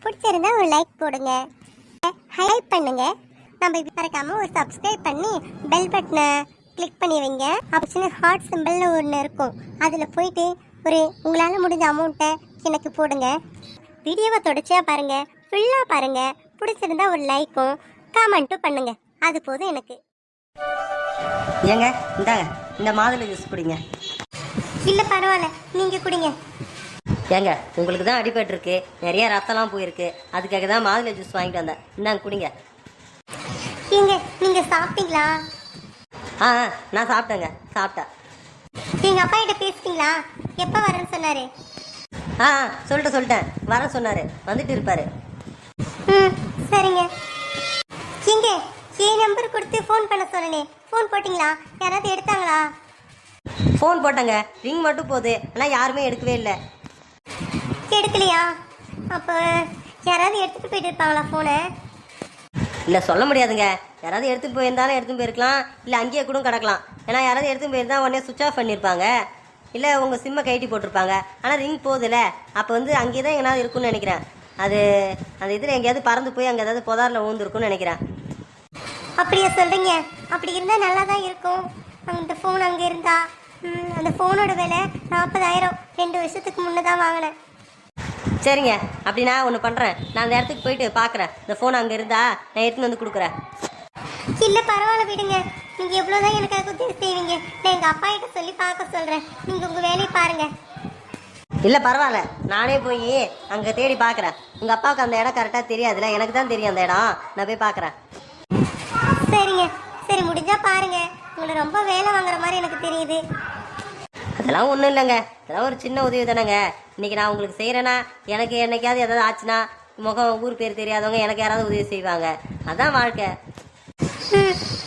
பிடிச்சிருந்தா ஒரு லைக் போடுங்க, ஹைலைட் பண்ணுங்க. நம்ம மறக்காம ஒரு சப்ஸ்கிரைப் பண்ணி பெல் பட்டனை கிளிக் பண்ணி வைங்க. ஆப்ஷன் ஹார்ட் சிம்பிள்னு ஒன்று இருக்கும், அதில் போயிட்டு ஒரு உங்களால் முடிஞ்ச அமௌண்ட்டை எனக்கு போடுங்க. வீடியோவை தொடர்ச்சியாக பாருங்கள், ஃபுல்லாக பாருங்கள். பிடிச்சிருந்தா ஒரு லைக்கும் கமெண்ட்டும் பண்ணுங்க, அது போதும் எனக்கு. ஏங்க இந்தாங்க இந்த மாதுளை ஜூஸ் குடிங்க. இல்லை பரவாயில்ல, நீங்கள் குடிங்க. ஏங்க உங்களுக்கு தான் அடிபட்டிருக்கு, நிறைய ரத்தம்லாம் போயிருக்கு, அதுக்காக தான் மாதுளை ஜூஸ் வாங்கிட்டு வந்தேன். இந்தாங்க குடிங்க. ஏங்க நீங்கள் சாப்பிட்டீங்களா? ஆ நான் சாப்பிட்டேங்க, சாப்பிட்டேன். எங்கள் அப்பா கிட்ட பேசிட்டீங்களா? எப்போ வரேன்னு சொன்னார்? ஆ சொல்லிட்டேன், வர சொன்னார், வந்துட்டு இருப்பார். ம் சரிங்க. எங்க என் நம்பர் கொடுத்து ஃபோன் பண்ண சொன்னனே, ஃபோன் போட்டிங்களா? யாராவது எடுத்தாங்களா? ஃபோன் போட்டேங்க, ரிங் மட்டும் போகுது, ஆனால் யாருமே எடுக்கவே இல்லை. எடுக்கலையா? அப்போ யாராவது எடுத்துகிட்டு போயிட்டு இருப்பாங்களா ஃபோனை? இல்லை சொல்ல முடியாதுங்க, யாராவது எடுத்துகிட்டு போயிருந்தாலும் எடுத்துகிட்டு போயிருக்கலாம், இல்லை அங்கேயே கூட கிடக்கலாம். ஏன்னா யாராவது எடுத்துகிட்டு போயிருந்தா உடனே சுவிட்ச் ஆஃப் பண்ணியிருப்பாங்க, இல்லை உங்கள் சிம்மை கைட்டி போட்டிருப்பாங்க. ஆனால் ரிங் போகுதுல்ல, அப்போ வந்து அங்கே தான் எங்கேனாவது இருக்குன்னு நினைக்கிறேன். அது அந்த இதில் எங்கேயாவது பறந்து போய் அங்கே ஏதாவது புதாரில் ஊந்துருக்குன்னு நினைக்கிறேன். அப்படியா சொல்கிறீங்க? அப்படி இருந்தால் நல்லா தான் இருக்கும். அந்த ஃபோன் அங்கே இருந்தா. அந்த ஃபோனோட விலை 40,000, 2 வருஷத்துக்கு முன்னே தான் வாங்கினேன். சரிங்க, அப்படின்னா ஒன்று பண்ணுறேன், நான் அந்த இடத்துக்கு போயிட்டு பார்க்குறேன். இந்த ஃபோன் அங்கே இருந்தா நான் எடுத்துன்னு வந்து கொடுக்குறேன். இல்லை பரவாயில்ல விடுங்க, நீங்கள் எவ்வளோதான் எனக்காக உதவி செய்வீங்க. நான் எங்கள் அப்பா கிட்ட சொல்லி பார்க்க சொல்கிறேன், நீங்கள் உங்கள் வேலையை பாருங்கள். இல்லை பரவாயில்ல, நானே போய் அங்கே தேடி பார்க்குறேன். உங்கள் அப்பாவுக்கு அந்த இடம் கரெக்டாக தெரியாதுல்ல, எனக்கு தான் தெரியும் அந்த இடம், நான் போய் பார்க்குறேன். சரிங்க, சரி முடிஞ்சால் பாருங்கள். உங்களை ரொம்ப வேலை வாங்குற மாதிரி எனக்கு தெரியுது. அதெல்லாம் ஒன்றும் இல்லைங்க, அதெல்லாம் ஒரு சின்ன உதவி தானேங்க. இன்றைக்கி நான் உங்களுக்கு செய்கிறேன்னா எனக்கு என்னைக்காவது எதாவது ஆச்சுன்னா முகம் ஊர் பேர் தெரியாதவங்க எனக்கு யாராவது உதவி செய்வாங்க, அதான் வாழ்க்கை.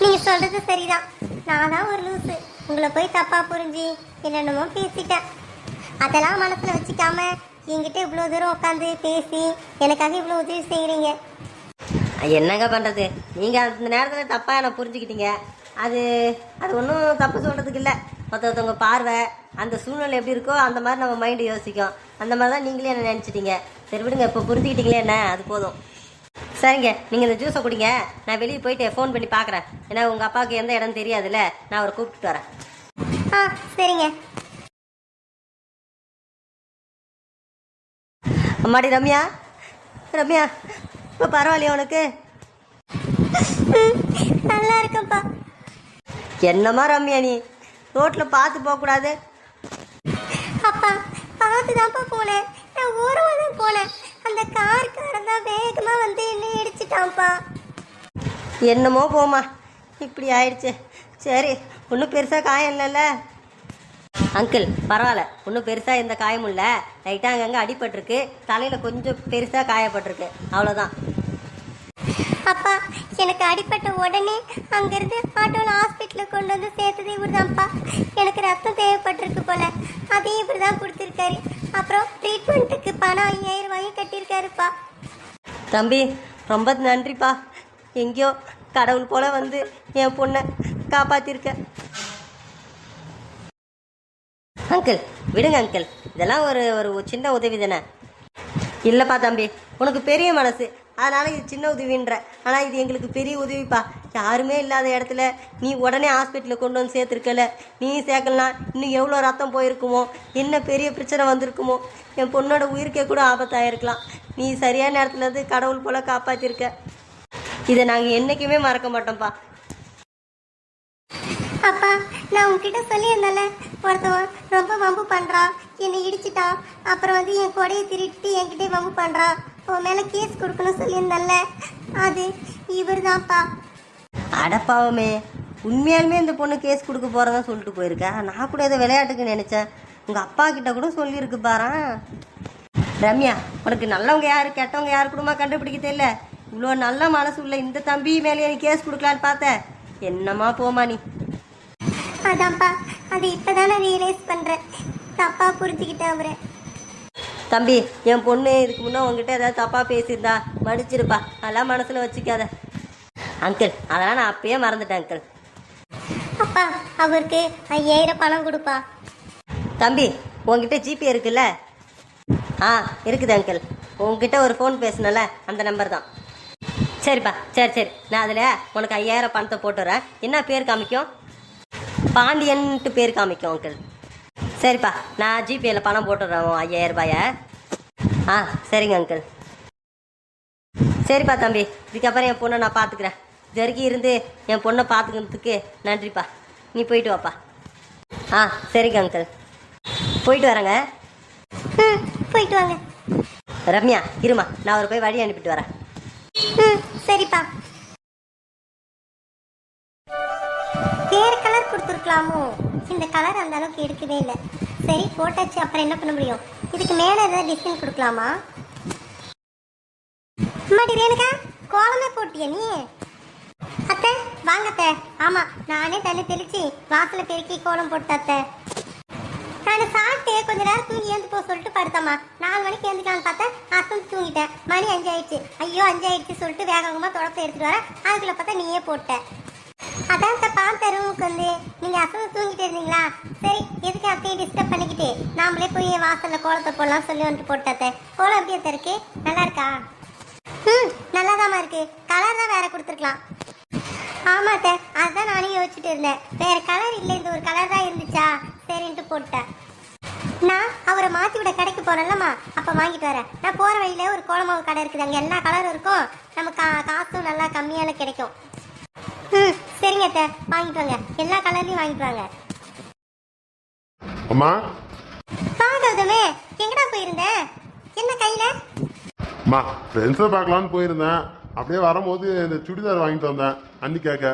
நீங்கள் சொல்கிறது சரிதான். நான் தான் ஒரு லூஸு, உங்களை போய் தப்பாக புரிஞ்சு என்னென்னமோ பேசிட்டேன். அதெல்லாம் மனசில் வச்சுக்காம என்கிட்ட இவ்வளோ தூரம் உட்காந்து பேசி எனக்காக இவ்வளோ உதவி செய்கிறீங்க. என்னங்க பண்ணுறது, நீங்கள் அந்த நேரத்தில் தப்பாக என்னை புரிஞ்சுக்கிட்டீங்க. அது ஒன்றும் தப்பு சொல்கிறதுக்கு இல்லை. மற்றவங்க பார்வை அந்த சூழ்நிலை எப்படி இருக்கோ அந்த மாதிரி நம்ம மைண்டு யோசிக்கும். அந்த மாதிரி தான் நீங்களே என்ன நினச்சிட்டீங்க. சரி விடுங்க, இப்போ புரிஞ்சுக்கிட்டீங்களே என்ன, அது போதும். சரிங்க, நீங்கள் இந்த ஜூஸை குடிங்க, நான் வெளியே போயிட்டு ஃபோன் பண்ணி பார்க்குறேன். ஏன்னா உங்கள் அப்பாவுக்கு எந்த இடம் தெரியாதுல்ல, நான் அவரை கூப்பிட்டு வரேன். ஆ சரிங்க. அம்மாடி ரம்யா, இப்போ பரவாயில்லையா உனக்கு? நல்லா இருக்குப்பா. என்னம்மா ரம்யா, நீ ரோட்டில் பார்த்து போகக்கூடாது. அப்பா பார்த்து தான்ப்பா போனேன், நான் ஓரமாக தான் போனேன். அந்த கார்காரன் தான் வேகமாக வந்து என்ன இடிச்சிட்டான்ப்பா. என்னமோ போமா, இப்படி ஆயிடுச்சு. சரி, ஒன்றும் பெருசாக காயம் இல்லைல்ல? அங்கிள் பரவாயில்ல, ஒன்றும் பெருசாக எந்த காயமும் இல்லை. லைட்டாக அங்கங்கே அடிபட்டிருக்கு, தலையில் கொஞ்சம் பெருசாக காயப்பட்டிருக்கு, அவ்வளோதான். அப்பா எனக்கு அடிப்பட்ட உடனே அங்கேருந்து ஆட்டோவில் ஹாஸ்பிட்டலுக்கு கொண்டு வந்து சேர்த்தது இவர் தான்ப்பா. எனக்கு ரத்தம் தேவைப்பட்டிருக்கு போல, அதையும் இவர் தான் கொடுத்துருக்காரு. அப்புறம் ட்ரீட்மெண்ட்டுக்கு பணம் 5,000 ரூபாயும் கட்டியிருக்காருப்பா. தம்பி ரொம்ப நன்றிப்பா, எங்கேயோ கடவுள் போல் வந்து என் பொண்ணை காப்பாற்றிருக்க. அங்கிள் விடுங்க அங்கிள், இதெல்லாம் ஒரு சின்ன உதவி தானே. இல்லைப்பா தம்பி, உனக்கு பெரிய மனசு, அதனால் இது சின்ன உதவின்ற. ஆனால் இது எங்களுக்கு பெரிய உதவிப்பா. யாருமே இல்லாத இடத்துல நீ உடனே ஹாஸ்பிட்டலில் கொண்டு வந்து சேர்த்துருக்கல. நீ சேர்க்கலாம் இன்னும் எவ்வளோ ரத்தம் போயிருக்குமோ, என்ன பெரிய பிரச்சனை வந்திருக்குமோ, என் பொண்ணோட உயிருக்கே கூட ஆபத்தாயிருக்கலாம். நீ சரியான நேரத்தில் இருந்து கடவுள் போல் காப்பாற்றிருக்க. இதை நாங்கள் என்றைக்குமே மறக்க மாட்டோம்ப்பா. அப்பா நான் உங்ககிட்ட சொல்லியிருந்தேன்ல, ஒருத்தவன் ரொம்ப வம்பு பண்ணுறான், என்னை இடிச்சிட்டான், அப்புறம் வந்து என் கொடையை திருட்டு என்கிட்டே வம்பு பண்ணுறான், உன் மேலே கேஸ் கொடுக்கணும்னு சொல்லியிருந்தேன்ல, அது இவர் தான்ப்பா. அடப்பாவமே, உண்மையாலுமே இந்த பொண்ணு கேஸ் கொடுக்க போகிறதா சொல்லிட்டு போயிருக்கேன். நான் கூட இதை விளையாட்டுக்கு நினச்சேன். உங்கள் அப்பா கிட்ட கூட சொல்லியிருக்கு பாரா. ரம்யா, உனக்கு நல்லவங்க யார் கெட்டவங்க யார் கூடமா கண்டுபிடிக்க தெரியல. இவ்வளோ நல்ல மனசு உள்ள இந்த தம்பி மேலே நீ கேஸ் கொடுக்கலான்னு பார்த்த. என்னம்மா போமா நீ. அதான்ப்பா, அது இப்போதான் நான் ரியலைஸ் பண்ணுறேன், தப்பாக புரிஞ்சுக்கிட்டேன் அவரை. தம்பி, என் பொண்ணு இதுக்கு முன்னே உங்ககிட்ட ஏதாவது தப்பாக பேசியிருந்தா மன்னிச்சிருப்பா, அதெல்லாம் மனசில் வச்சுக்காத. அங்கிள் அதெல்லாம் நான் அப்பயே மறந்துட்டேன் அங்கிள். அப்பா அவருக்கு 5,000 பணம் கொடுப்பா. தம்பி உங்ககிட்ட ஜிபே இருக்குல்ல? ஆ இருக்குது அங்கிள். உங்ககிட்ட ஒரு ஃபோன் பேசுனல அந்த நம்பர் தான். சரிப்பா, சரி சரி, நான் அதில் உனக்கு 5000 பணத்தை போட்டுறேன். என்ன பேர் காமிக்கும்? பாண்டியன்ட்டு பேர் காமிக்கும் அங்கிள். சரிப்பா, நான் ஜிபேயில் பணம் போட்டுடுறேன் 5000 ரூபாயை. ஆ சரிங்க அங்கிள். சரிப்பா தம்பி, இதுக்கப்புறம் என் பொண்ணை நான் பார்த்துக்கிறேன். இது வரைக்கும் இருந்து என் பொண்ணை பார்த்துக்கிறதுக்கு நன்றிப்பா. நீ போயிட்டு வாப்பா. ஆ சரிங்க அங்கிள், போயிட்டு வரேங்க. ம், போயிட்டு வாங்க. ரம்யா இருமா, நான் ஒரு போய் வழி அனுப்பிட்டு வரேன். ம், சரிப்பா. வேற கலர் கொடுத்துருக்கலாமோ? இந்த கலர் அந்த அளவுக்கு எடுக்கவே இல்லை. சரி போட்டாச்சு, அப்புறம் என்ன பண்ண முடியும்? இதுக்கு மேலே ஏதாவது டிசைன் கொடுக்கலாமா? அம்மாடி ரேணுகா, கோலமே போட்டியா நீ? அத்தை வாங்க அத்தை. ஆமா, நானே தண்ணி தெளிச்சு வாசல பெருக்கி கோலம் போட்ட அத்தை. நான் சாப்பிட்டு கொஞ்ச நேரம் தூங்கி ஏந்து போக சொல்லிட்டு படுத்தம்மா. 4 மணிக்கு ஏந்துக்கலான்னு பார்த்தேன், அசந்து தூங்கிட்டேன். மணி 5 ஆயிடுச்சு. ஐயோ 5 ஆயிடுச்சு சொல்லிட்டு வேகமாக தொடப்பத்தை எடுத்துட்டு வரேன். அதுக்குள்ள பார்த்தா நீயே போட்ட. அதான் பார்த்த ரூமுக்கு வந்து நீங்க அசந்து தூங்கிட்டு இருந்தீங்களா? சரி, எதுக்கு அத்தையும் டிஸ்டர்ப் பண்ணிக்கிட்டு நாமளே போய் வாசல்ல கோலத்தை போடலாம் சொல்லி வந்துட்டு போட்டாத்த. கோலம் எப்படி அத்தை இருக்கு? நல்லா இருக்கா? ம், நல்லாதாம்மா இருக்கு. கலர் தான் வேற கொடுத்துருக்கலாம். ஆமா அத்தை, அதுதான் நானும் யோசிச்சுட்டு இருந்தேன். வேற கலர் இல்லை, இந்த ஒரு கலர் தான் இருந்துச்சா, சரின்ட்டு போட்டேன். நான் அவரை மாற்றி விட கடைக்கு போனேன்லம்மா, அப்போ வாங்கிட்டு வரேன். நான் போகிற வழியில ஒரு கோலமாவு கடை இருக்குது, அங்கே எல்லா கலரும் இருக்கும். நம்ம காசும் நல்லா கம்மியான கிடைக்கும். ம் சரிங்க அத்தை, வாங்கிட்டு வாங்க. எல்லா கலர்லையும் வாங்கிட்டு வாங்க. அம்மா கௌதமே, எங்கடா போயிருந்தேன்? என்ன கையில? அம்மா ஃப்ரெண்ட்ஸை பார்க்கலான்னு போயிருந்தேன். அப்படியே வரும்போது இந்த சுடிதார் வாங்கிட்டு வந்தேன் அன்னி கேட்க.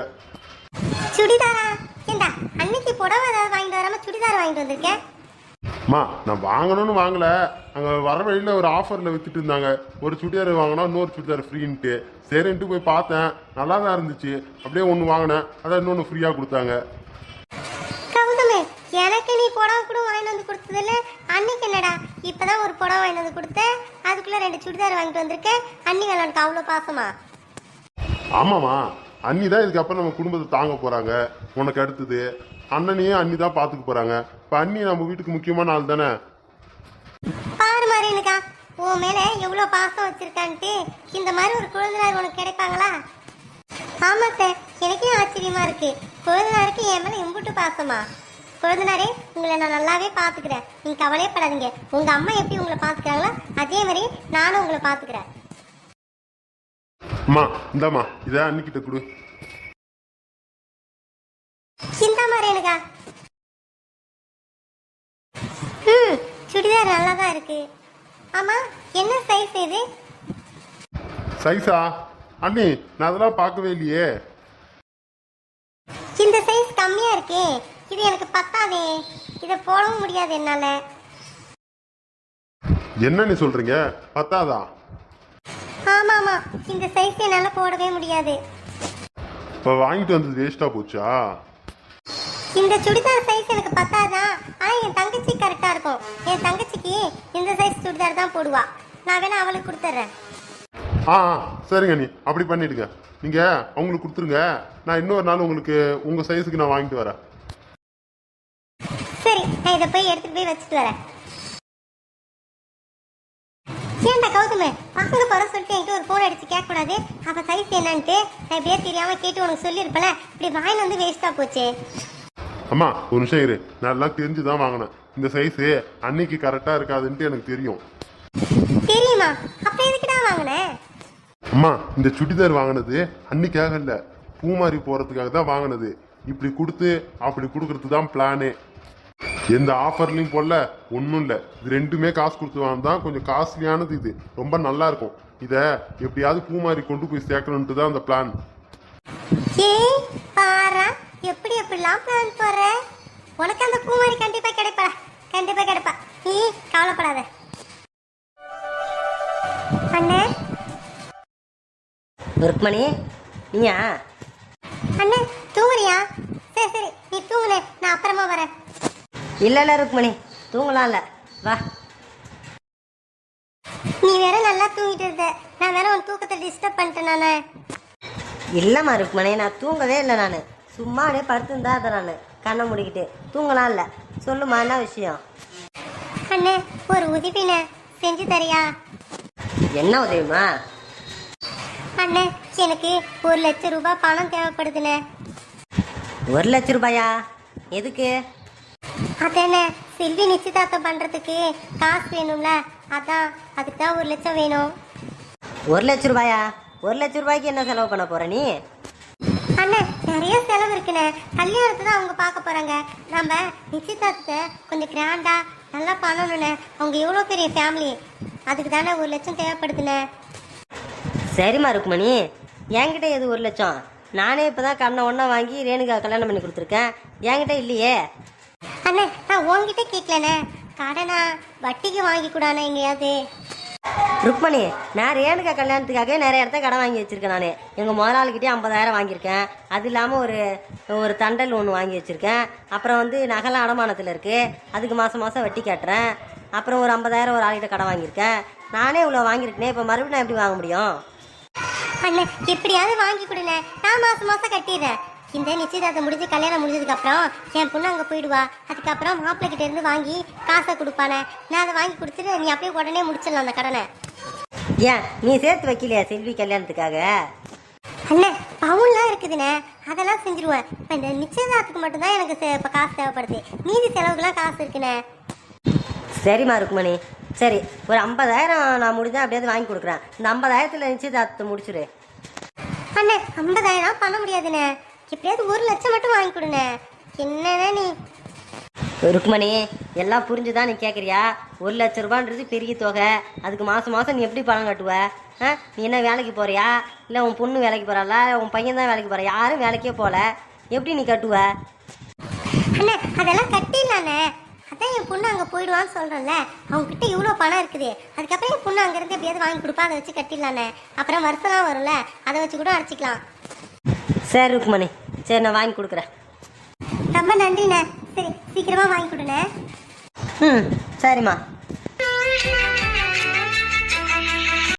சுடிதாரா? ஏண்டா அன்னைக்கு புடவை ஏதாவது வாங்கிட்டு வராம சுடிதார் வாங்கிட்டு வந்திருக்கேன்? அம்மா நான் வாங்கணும்னு வாங்கல, அங்கே வர வழியில் ஒரு ஆஃபரில் வித்துட்டு இருந்தாங்க. ஒரு சுடிதார் வாங்கினா இன்னொரு சுடிதார் ஃப்ரீன்ட்டு. சரின்ட்டு போய் பார்த்தேன், நல்லா தான் இருந்துச்சு. அப்படியே ஒன்று வாங்கினேன், அதான் இன்னொன்று ஃப்ரீயாக கொடுத்தாங்க. கௌதமே, எனக்கு நீ புடவை கூட வாங்கிட்டு வந்து கொடுத்ததில்ல. அன்னைக்கு என்னடா இப்பதான் ஒரு புடவை வாங்கிட்டு வந்து கொடுத்தேன், அதுக்குள்ள 2 சுடிதார் வாங்கிட்டு வந்திருக்கேன். அன்னி மேல உனக்கு அவ்வளோ பாசமா? ஆமாம்மா, அன்னி தான் இதுக்கப்புறம் நம்ம குடும்பத்தை தாங்க போகிறாங்க. உனக்கு அடுத்தது அண்ணனையும் அன்னி தான் பார்த்துக்க போகிறாங்க. இப்போ அன்னி நம்ம வீட்டுக்கு முக்கியமான ஆள் தானே. பாரு மாதிரி எனக்கா உன் மேல எவ்வளோ பாசம் வச்சிருக்கான்ட்டு. இந்த மாதிரி ஒரு குழந்தைனார் உனக்கு கிடைப்பாங்களா? ஆமாத்த, எனக்கே ஆச்சரியமா இருக்கு. குழந்தைனாருக்கு என் மேல எம்புட்டு பாசமா? குழந்தைனாரே, உங்களை நான் நல்லாவே பாத்துக்கிறேன், நீங்க கவலையப்படாதீங்க. உங்க அம்மா எப்படி உங்களை பாத்துக்கிறாங்களோ அதே மாதிரி நானும் உங்களை பாத்துக்கிறேன். அம்மா இந்தாம்மா, இதை அன்னிக்கிட்ட கொடு. இந்த மாதிரி எனக்கா சுடிதார் நல்லா தான் இருக்கு. ஆமா, என்ன சைஸ் இது? சைஸா? அண்ணி நான் அதெல்லாம் பார்க்கவே இல்லையே. இந்த சைஸ் கம்மியா இருக்கே, இது எனக்கு பத்தாதே. இதை போடவும் முடியாது என்னால. என்ன நீ சொல்றீங்க? பத்தாதா? ஆமா ஆமா, இந்த சைஸ் என்னால போடவே முடியாது. இப்போ வாங்கிட்டு வந்தது வேஸ்டா போச்சா? இந்த சுடிதார் சைஸ் எனக்கு பத்தாதான். ஆனா என் தங்கச்சி கரெக்டா இருக்கும். என் தங்கச்சிக்கு இந்த சைஸ் சுடிதார் தான் போடுவா. நான் வேணா அவளுக்கு கொடுத்துட்றேன். ஆ சரிங்க, நீ அப்படி பண்ணிடுங்க. நீங்க அவங்களுக்கு கொடுத்துருங்க, நான் இன்னொரு நாள் உங்களுக்கு உங்க சைஸுக்கு நான் வாங்கிட்டு வரேன். சரி, நான் இதை போய் எடுத்துட்டு போய் வச்சுட்டு வரேன். ஏன்டா கௌதமே, வாங்க போற சொல்லிட்டு என்கிட்ட ஒரு போன் அடிச்சு கேட்க கூடாது? அப்ப சைஸ் என்னன்ட்டு நான் இப்படியே தெரியாம கேட்டு உனக்கு சொல்லியிருப்பேன். இப்படி வாங்கி வந்து வேஸ்டா போச்சு. அம்மா ஒரு நிமிஷம் இரு, நான் எல்லாம் தெரிஞ்சு தான் வாங்கினேன். இந்த சைஸு அன்னைக்கு கரெக்டாக இருக்காதுன்ட்டு எனக்கு தெரியும். தெரியுமா? அப்ப எதுக்குடா வாங்கினேன்? அம்மா இந்த சுடிதார் வாங்கினது அன்னைக்காக இல்லை, பூமாரி போகிறதுக்காக தான் வாங்கினது. இப்படி கொடுத்து அப்படி கொடுக்கறது தான் பிளானே. எந்த ஆஃபர்லையும் போடல, ஒன்றும் இல்லை. இது ரெண்டுமே காசு கொடுத்து வாங்கினா கொஞ்சம் காஸ்ட்லியானது. இது ரொம்ப நல்லா இருக்கும். இதை எப்படியாவது பூமாரி கொண்டு போய் சேர்க்கணுன்ட்டு தான் அந்த பிளான். ஏய் பாரா, எப்படி எப்படிலாம் பிளான் போடுற? உனக்கு அந்த பூமாரி கண்டிப்பா கிடைப்பா, கண்டிப்பா கிடைப்பா. நீ கவலைப்படாத. அண்ணே ருக்மணி, நீயா? அண்ணே தூங்குறியா? சரி சரி, நீ தூங்குனே, நான் அப்புறமா வரேன். இல்லை ருக்மணி, தூங்கலாம் இல்லை, வா. நீ வேற நல்லா தூங்கிட்டு இருந்த, நான் வேற உன் தூக்கத்தை டிஸ்டர்ப் பண்ணிட்டேன் நானே. இல்லைம்மா ருக்மணி, நான் தூங்கவே இல்லை. நான் சும்மா அப்படியே படுத்துருந்தா அதை நான் கண்ணை முடிக்கிட்டு தூங்கலாம் இல்லை. சொல்லுமா, என்ன விஷயம்? அண்ணே ஒரு உதவிண்ணே, செஞ்சு தரியா? என்ன உதவிமா? அண்ணே, எனக்கு 1,00,000 ரூபாய் பணம் தேவைப்படுதுண்ணே. 1,00,000 ரூபாயா? எதுக்கு? அதானே, செல்வி நிச்சயதார்த்தம் பண்றதுக்கு காசு வேணும்ல, அதான் அதுக்கு தான் 1,00,000 வேணும். 1,00,000 ரூபாயா? 1,00,000 ரூபாய்க்கு என்ன செலவு பண்ண போற நீ? அண்ணே, நிறைய செலவு இருக்குண்ணே. கல்யாணத்தை தான் அவங்க பார்க்க போறாங்க. நம்ம நிச்சயதார்த்தத்தை கொஞ்சம் கிராண்டா நல்லா பண்ணணுண்ணே. அவங்க எவ்வளோ பெரிய ஃபேமிலி, அதுக்கு தானே 1,00,000 தேவைப்படுதுண்ணே. சரிம்மா ருக்மணி, என்கிட்ட எது 1,00,000? நானே இப்பதான் கண்ணை ஒன்றா வாங்கி ரேணுகா கல்யாணம் பண்ணி கொடுத்துருக்கேன். என்கிட்ட இல்லையே. அண்ணே, நான் உங்ககிட்ட கேட்கலண்ணே, கடனா வட்டிக்கு வாங்கி கூடாண்ணே எங்கேயாவது. ருக்மணி, நான் ரேணுகா கல்யாணத்துக்காக நிறைய இடத்த கடன் வாங்கி வச்சிருக்கேன். நான் எங்கள் முதலாளிகிட்டே 50,000 வாங்கியிருக்கேன். அது இல்லாமல் ஒரு தண்டல் ஒன்று வாங்கி வச்சுருக்கேன். அப்புறம் வந்து நகலாம் அடமானத்தில் இருக்குது, அதுக்கு மாதம் மாதம் வட்டி கட்டுறேன். அப்புறம் ஒரு 50,000 ஒரு ஆளுகிட்ட கடன் வாங்கியிருக்கேன். நானே இவ்வளோ வாங்கியிருக்கேன். இப்போ மறுபடியும் நான் எப்படி வாங்க முடியும்? அண்ணே, எப்படியாவது வாங்கி கொடுண்ணே, நான் மாசம் மாசம் கட்டிடுறேன். இந்த நிச்சயதார்த்தம் முடிஞ்சு கல்யாணம் முடிஞ்சதுக்கு அப்புறம் என் பொண்ணு அங்கே போயிடுவா. அதுக்கப்புறம் மாப்பிள்ளை கிட்ட இருந்து வாங்கி காசை கொடுப்பானே, நான் அதை வாங்கி கொடுத்துட்டு நீ அப்படியே உடனே முடிச்சிடலாம் அந்த கடனை. ஏன் நீ சேர்த்து வைக்கலையா செல்வி கல்யாணத்துக்காக? அண்ணே, பவுன்லாம் இருக்குதுண்ணே, அதெல்லாம் செஞ்சிருவேன். இப்போ இந்த நிச்சயதார்த்தத்துக்கு மட்டும்தான் எனக்கு இப்போ காசு தேவைப்படுது. மீதி செலவுக்குலாம் காசு இருக்குண்ணே. சரிம்மா ருக்மணி, சரி ஒரு 50,000 நான் முடிஞ்சா அப்படியாவது வாங்கி கொடுக்குறேன். இந்த 50,000த்தில் நிச்சயதார்த்தத்தை முடிச்சுரு. அண்ணே, 50,000 பண்ண முடியாதுண்ணே, எப்படியாவது 1,00,000 மட்டும் வாங்கி கொடுண்ணே. என்னண்ணே நீ? ருக்மணி, எல்லாம் புரிஞ்சுதான் நீ கேட்குறியா? 1,00,000 ரூபான்றது பெரிய தொகை. அதுக்கு மாதம் மாதம் நீ எப்படி பணம் கட்டுவ? நீ என்ன வேலைக்கு போறியா? இல்லை உன் பொண்ணு வேலைக்கு போகிறாளா? உன் பையன் தான் வேலைக்கு போகிறா? யாரும் வேலைக்கே போகல, எப்படி நீ கட்டுவ? அண்ணே, அதெல்லாம் கட்டிடலாண்ணே. அதான் என் பொண்ணு அங்கே போயிடுவான்னு சொல்கிறேன்ல, அவங்ககிட்ட இவ்வளோ பணம் இருக்குது. அதுக்கப்புறம் என் பொண்ணு அங்கேருந்து எப்படியாவது வாங்கி கொடுப்பா, அதை வச்சு கட்டிடலாண்ணே. அப்புறம் வருஷம்லாம் வரும்ல, அதை வச்சு கூட அடைச்சிக்கலாம். சரி ருக்மணி, சரி நான் வாங்கி கொடுக்குறேன். ரொம்ப நன்றிண்ணே. சரி, சீக்கிரமாக வாங்கி கொடுண்ணே. ம், சரிம்மா.